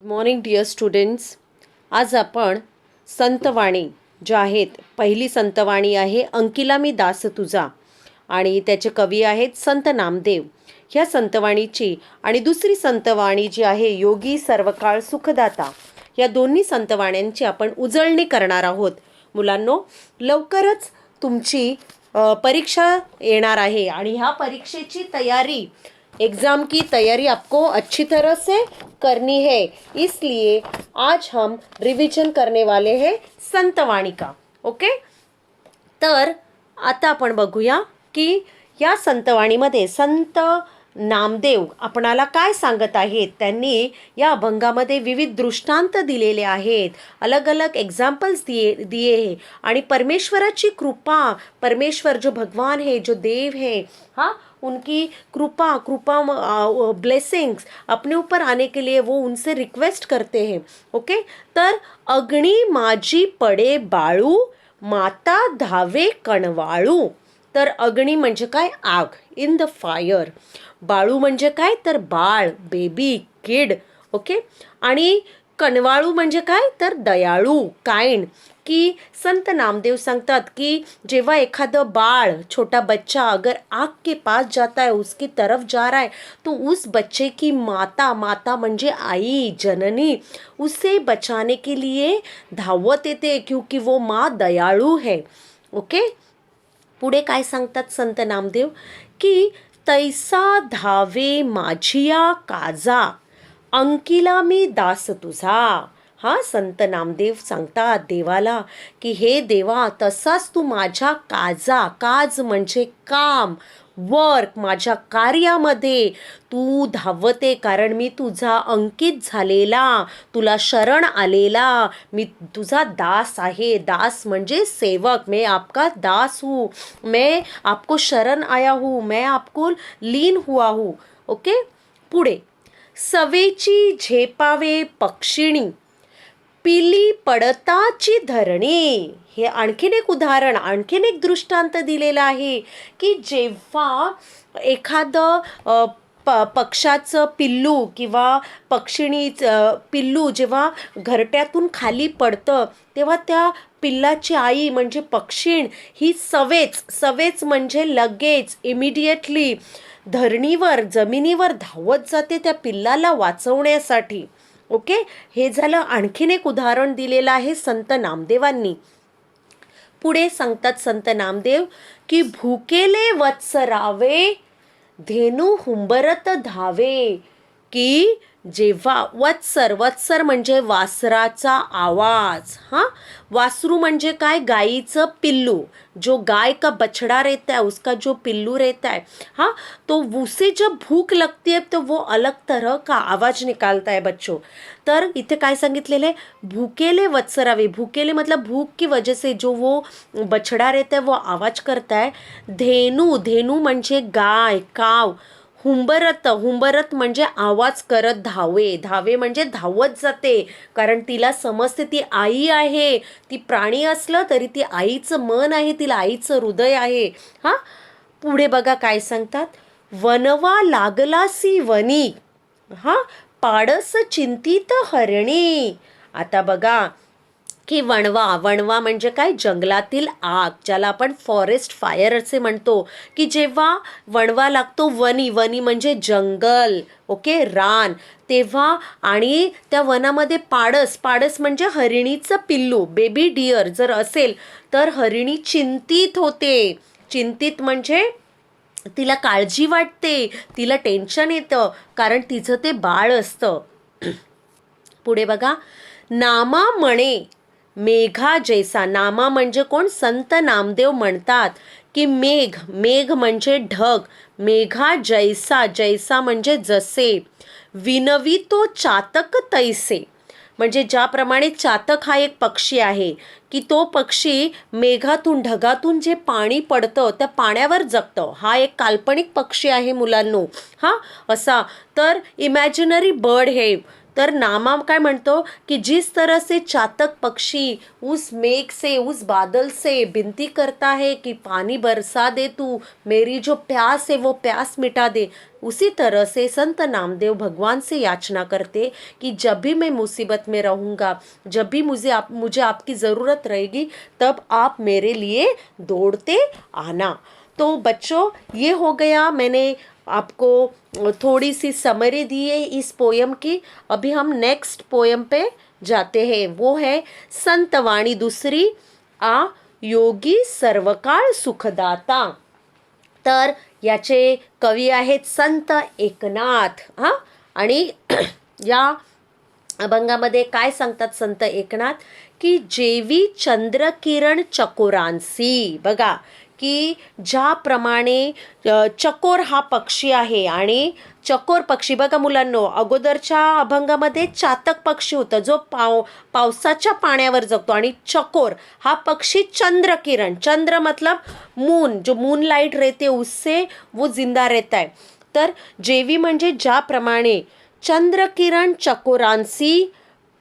Morning dear students. आज आपण संतवाणी ज्या आहेत, पहिली संतवाणी आहे अंकिला मी दास तुझा आणि त्याचे कवी आहेत संत नामदेव. ह्या संतवाणीची आणि दुसरी संतवाणी जी आहे योगी सर्वकाळ सुखदाता, या दोन्ही संतवाण्यांची आपण उजळणी करणार आहोत. मुलांनो, लवकरच तुमची परीक्षा येणार आहे आणि ह्या परीक्षेची तयारी, एग्ज़ाम की तैयारी आपको अच्छी तरह से करनी है, इसलिए आज हम रिवीजन करने वाले हैं संतवाणी का. ओके, तर आता आपण बघूया की या संतवाणीमध्ये संत नामदेव आपणाला काय सांगत आहेत. त्यांनी या अभंगामध्ये विविध दृष्टांत दिलेले आहेत, अलग अलग एग्जाम्पल्स दिए है आणि परमेश्वराची कृपा, परमेश्वर जो भगवान है, जो देव है, हाँ, उनकी कृपा ब्लेसिंग्स अपने ऊपर आने के लिए वो उनसे रिक्वेस्ट करते हैं. ओके, तर अग्नी माझी पडे बाळू, माता धावे कणवाळू. तर अग्नी म्हणजे काय? आग, इन द फायर. बाळू म्हणजे काय? तर बाळ, बेबी, किड. ओके, आणि कणवाळू म्हणजे काय? तर दयाळू, काइंड. की संत नामदेव सांगतात की जेव्हा एखादं बाळ, छोटा बच्चा अगर आग के पास जाता है, उसकी तरफ जा रहा है, तो उस बच्चे की माता, माता म्हणजे आई, जननी, उसे बचाने के लिए धावत येते, क्योंकि वो माँ दयाळू है. ओके, पुढे काय सांगतात संत नामदेव की तैसा धावे माझिया काजा, अंकिला मी दास तुझा. हा, संत नामदेव सांगतात देवाला की हे देवा, तसाच तू माझ्या काजा, काज म्हणजे काम, वर्क, माझ्या कार्यामध्ये तू धावते, कारण मी तुझा अंकित झालेला, तुला शरण आलेला, मी तुझा दास आहे. दास म्हणजे सेवक. मैं आपका दास हूँ, मैं आपको शरण आया हूँ, मैं आपको लीन हुआ हूँ. ओके, पुढे सवेची झेपावे पक्षिणी, पिली पडताची धरणी. हे आणखीन एक उदाहरण, आणखीन एक दृष्टांत दिलेला आहे की जेव्हा एखादं पक्षाचं पिल्लू किंवा पक्षिणीचं पिल्लू जेव्हा घरट्यातून खाली पडतं, तेव्हा त्या पिल्लाची आई म्हणजे पक्षीण ही सवेच म्हणजे लगेच, इमिडिएटली धरणीवर, जमिनीवर धावत जाते त्या पिल्लाला वाचवण्यासाठी. ओके, हे झालं आणखीन एक उदाहरण दिलेलं आहे संत नामदेवांनी. पुढे सांगतात संत नामदेव की भुकेले वत्सरावे, धेनू हुंबरत धावे. की जेव्हा वत्सर म्हणजे वासराचा आवाज. हां, वासरू म्हणजे काय? गाईचं पिल्लू. जो गाय का बछड़ा रहता है, उसका जो पिल्लू रहता है, हाँ, तो उसे जब भूख लगती है तो वो अलग तरह का आवाज निकालता है बच्चों. तर इथे काय सांगितलेलं आहे? भूकेले वत्सरावे. भूकेले मतलब भूख की वजह से जो वो बछड़ा रहता है वो आवाज करता है. धेनू म्हणजे गाय, काव. हुंबरत म्हणजे आवाज करत धावे म्हणजे धावत जाते, कारण तिला समजते ती आई आहे. ती प्राणी असलं तरी ती आईचं मन आहे, तिला आईचं हृदय आहे. हां, पुढे बघा काय सांगतात. वनवा लागलासी वनी, हां, पाडस चिंतित हरणी. आता बघा की वणवा म्हणजे काय? जंगलातील आग, ज्याला आपण फॉरेस्ट फायर असे म्हणतो. की जेव्हा वणवा लागतो, वनी म्हणजे जंगल, ओके, रान, तेव्हा आणि त्या वनामध्ये पाडस म्हणजे हरिणीचं पिल्लू, बेबी डिअर जर असेल तर हरिणी चिंतित होते. चिंतित म्हणजे तिला काळजी वाटते, तिला टेन्शन येतं, कारण तिचं ते बाळ असतं. पुढे बघा, नामा म्हणे मेघा जैसा. नामा म्हणजे कोण? संत नामदेव म्हणतात की मेघ म्हणजे ढग. मेघा जैसा म्हणजे जसे. विनवी तो चातक तैसे, म्हणजे ज्याप्रमाणे चातक हा एक पक्षी आहे की तो पक्षी मेघातून, ढगातून जे पाणी पडतं त्या पाण्यावर जगतं. हा एक काल्पनिक पक्षी आहे मुलांनो. हां, असा तर इमॅजिनरी बर्ड हे तर नामा काय म्हणतो कि जिस तरह से चातक पक्षी उस मेघ से, उस बादल से विनती करता है कि पानी बरसा दे तू, मेरी जो प्यास है वो प्यास मिटा दे, उसी तरह से संत नामदेव भगवान से याचना करते कि जब भी मैं मुसीबत में रहूँगा, जब भी मुझे आपकी ज़रूरत रहेगी, तब आप मेरे लिए दौड़ते आना। तो बच्चों, ये हो गया, मैंने आपको थोड़ी सी समरी दी है इस पोयम की। अभी हम नेक्स्ट पोयम पे जाते हैं, वो है संतवाणी दूसरी, आ योगी सर्वकाळ सुखदाता। तर याचे कवी आहेत संत एकनाथ। हां, आणि या अभंगामध्ये काय सांगतात संत एकनाथ की जेवी चंद्रकिरण चकोरांसी, बघा की ज्याप्रमाणे चकोर हा पक्षी आहे, आणि चकोर पक्षी बघा मुलांनो, अगोदरच्या अभंगामध्ये चातक पक्षी होता जो पावसाच्या पाण्यावर जगतो, आणि चकोर हा पक्षी चंद्रकिरण, चंद्र मतलब मून, जो मून लाइट रहते उससे वो जिंदा रहता है। तर जेवी म्हणजे ज्याप्रमाणे चंद्रकिरण चकोरांसी,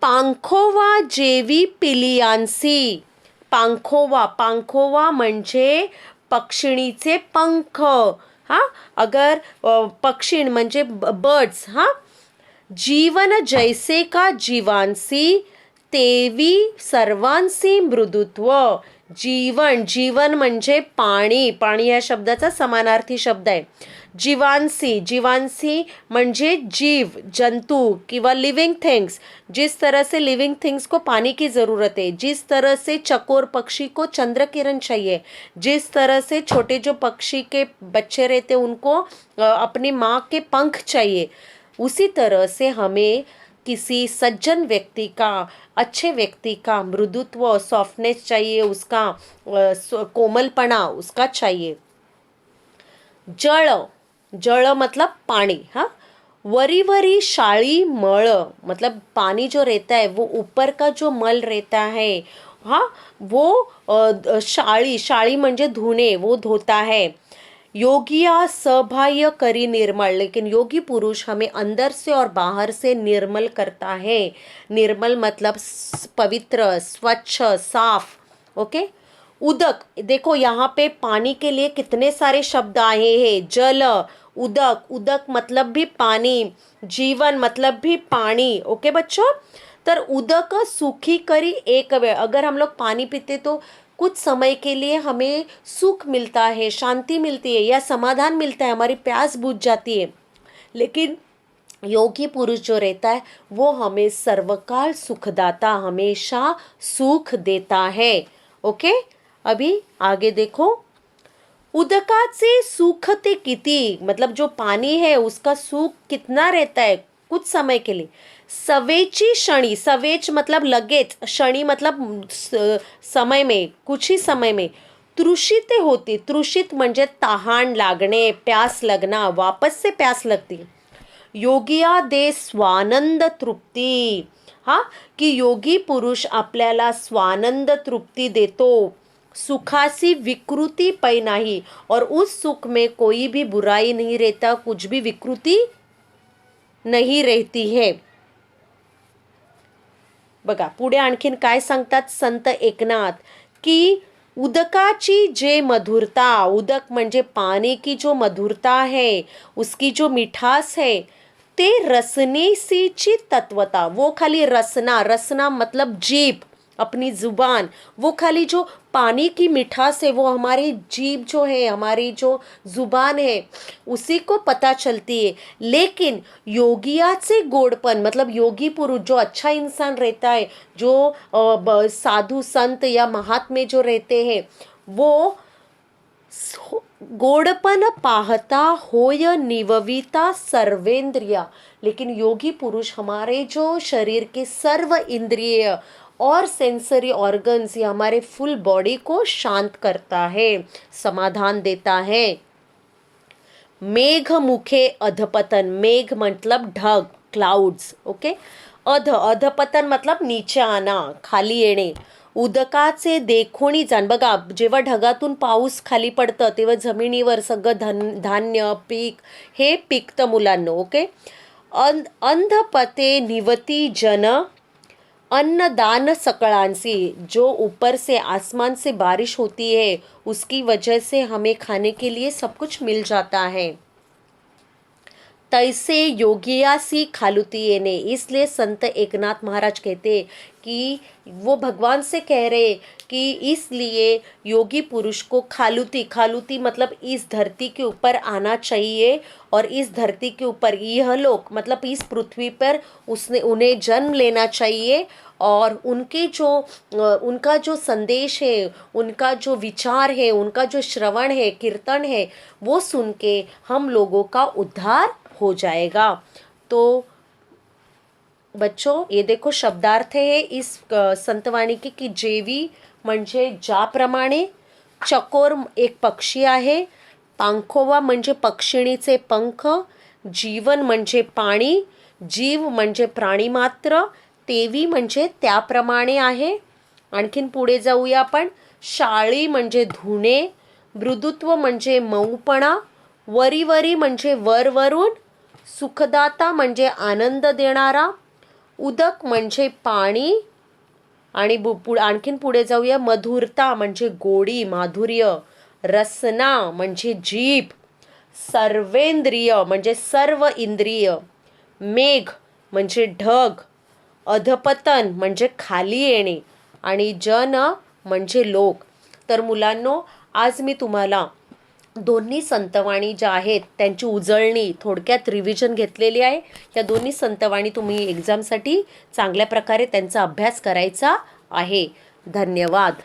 पांखोवा जेवी पिलियांसी। पांखोवा, पांखोवा म्हणजे पक्षिणीचे पंख। हां, अगर पक्षी म्हणजे बर्ड्स। हां, जीवन जैसे का जीवांसी, तेवी सर्वांसी मृदुत्व। जीवन, जीवन म्हणजे पाणी, पाणी या शब्दाचा समानार्थी शब्द आहे। जीवांसी, जीवांसी म्हणजे जीव जंतु किंवा लिविंग थिंग्स। जिस तरह से लिविंग थिंग्स को पानी की ज़रूरत है, जिस तरह से चकोर पक्षी को चंद्र किरण चाहिए, जिस तरह से छोटे जो पक्षी के बच्चे रहते उनको अपनी माँ के पंख चाहिए, उसी तरह से हमें किसी सज्जन व्यक्ति का, अच्छे व्यक्ति का मृदुत्व, सॉफ्टनेस चाहिए, उसका कोमलपना उसका चाहिए। जळ, जळ मतलब पानी। हाँ, वरी वरी शाली मळ मतलब पानी जो रहता है वो ऊपर का जो मल रहता है, हाँ, वो शाली, शाली म्हणजे धोने, वो धोता है। योगिया सबाह्य करी निर्मल, लेकिन योगी पुरुष हमें अंदर से और बाहर से निर्मल करता है। निर्मल मतलब पवित्र, स्वच्छ, साफ। ओके। उदक, देखो यहाँ पे पानी के लिए कितने सारे शब्द आए हैं। जल, उदक, उदक मतलब भी पानी, जीवन मतलब भी पानी। ओके बच्चों, तर उदक सुखी करी एक वेळ, अगर हम लोग पानी पीते तो कुछ समय के लिए हमें सुख मिलता है, शांति मिलती है या समाधान मिलता है, हमारी प्यास बुझ जाती है। लेकिन योगी पुरुष जो रहता है वो हमें सर्वकाल सुखदाता, हमेशा सुख देता है। ओके, अभी आगे देखो। उदकाचे सुख ते किती, मतलब जो पानी है उसका सुख कितना रहता है, कुछ समय के लिए। सवेची क्षणी, सवेच मतलब लगेच, क्षणी मतलब समय में, कुछ ही समय में। तृषित होती, तृषित म्हणजे तहान लागणे, प्यास लगना, वापस से प्यास लगती। योगिया दे स्वानंद तृप्ती, हाँ, कि योगी पुरुष आपल्याला स्वानंद तृप्ति देतो, सुखासी विकृति पै नाही, और उस सुख में कोई भी बुराई नहीं रहता, कुछ भी विकृति नहीं रहती है। बघा पुढे आणखीन काय सांगतात संत एकनाथ की उदकाची जे मधुरता, उदक म्हणजे पानी की जो मधुरता है, उसकी जो मिठास है, ते रसने सी ची तत्वता, वो खाली रसना, रसना मतलब जीभ, अपनी जुबान, वो खाली जो पानी की मिठास है वो हमारी जीभ जो है, हमारी जो जुबान है उसी को पता चलती है। लेकिन योगियाचे गोडपन मतलब योगी पुरुष जो अच्छा इंसान रहता है, जो साधु संत या महात्मे जो रहते हैं, वो गोडपन पाहता होय निवविता सर्वेंद्रिया, लेकिन योगी पुरुष हमारे जो शरीर के सर्व इंद्रिय और सेंसरी ऑर्गन्स, ये हमारे फुल बॉडी को शांत करता है, समाधान देता है। मेघ मुखे अधपतन, मेघ मतलब ढग, क्लाउड्स। ओके, अधपतन मतलब नीचे आना, खाली येणे। उदकाचे देखोणी जाण, बघा जेव्हा ढगातून पाऊस खाली पडतं तेव्हा जमिनीवर सगळं धान्य पीक हे पिकतं मुलांनो। ओके, अंधपते निवती जन, अन्नदान सकळांसी। जो ऊपर से आसमान से बारिश होती है उसकी वजह से हमें खाने के लिए सब कुछ मिल जाता है। तैसे योगियासी खालुतिये ने, इसलिए संत एकनाथ महाराज कहते कि वो भगवान से कह रहे कि इसलिए योगी पुरुष को खालुती, खालुती मतलब इस धरती के ऊपर आना चाहिए और इस धरती के ऊपर यह लोक मतलब इस पृथ्वी पर उन्हें जन्म लेना चाहिए और उनका जो संदेश है, उनका जो विचार है, उनका जो श्रवण है, कीर्तन है, वो सुन के हम लोगों का उद्धार हो जाएगा। तो बच्चों ये देखो शब्दार्थ है इस संतवाणी की कि जेवी म्हणजे ज्याप्रमाणे, चकोर एक पक्षी आहे, पांखोवा म्हणजे पक्षिणीचे पंख, जीवन म्हणजे पाणी, जीव म्हणजे प्राणीमात्र, तेवी म्हणजे त्याप्रमाणे आहे। आणखीन पुढे जाऊया आपण। शाळी म्हणजे धुणे, मृदुत्व म्हणजे मऊपणा, वरीवरी म्हणजे वरवरून, सुखदाता म्हणजे आनंद देणारा, उदक म्हणजे पाणी आणि आणखीन पुढे जाऊया। मधुरता म्हणजे गोडी, माधुर्य, रसना म्हणजे जीभ, सर्वेंद्रिय म्हणजे सर्व इंद्रिय, मेघ म्हणजे ढग, अधपतन म्हणजे खाली येणे आणि जन म्हणजे लोक। तर मुलांनो आज मी तुम्हाला दोन्ही संतवाणी ज्या आहेत त्यांची उजळणी थोडक्यात रिव्हिजन घेतलेली आहे। या दोन्ही संतवाणी तुम्ही एक्झामसाठी चांगल्या प्रकारे त्यांचा अभ्यास करायचा आहे। धन्यवाद।